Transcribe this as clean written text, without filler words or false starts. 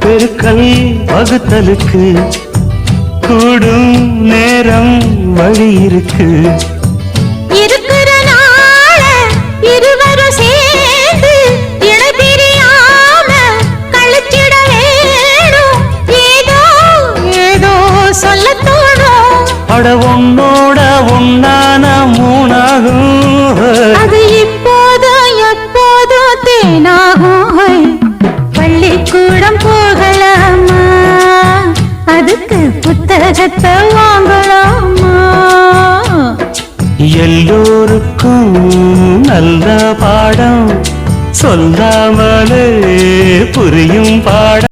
பெருக்கல் வகுத்தலுக்கு கூடும் நேரம் வழி இருக்கு. இருக்கிற நாள இருவரும் சேர்ந்து இடைபிரியாம கழிச்சிட வேணும். ஏதோ ஏதோ சொல்ல தோணும். அட உன்னோட ஒன்னான மூணாகும். அது இப்போதும் எப்போதும் தேனாகும். பள்ளிக்கூடம் போகலாமா, அதுக்கு புத்தகத்தை வாங்கலாமா? எல்லோருக்கும் நல்ல பாடம் சொல்லாமலே புரியும் பாடம்.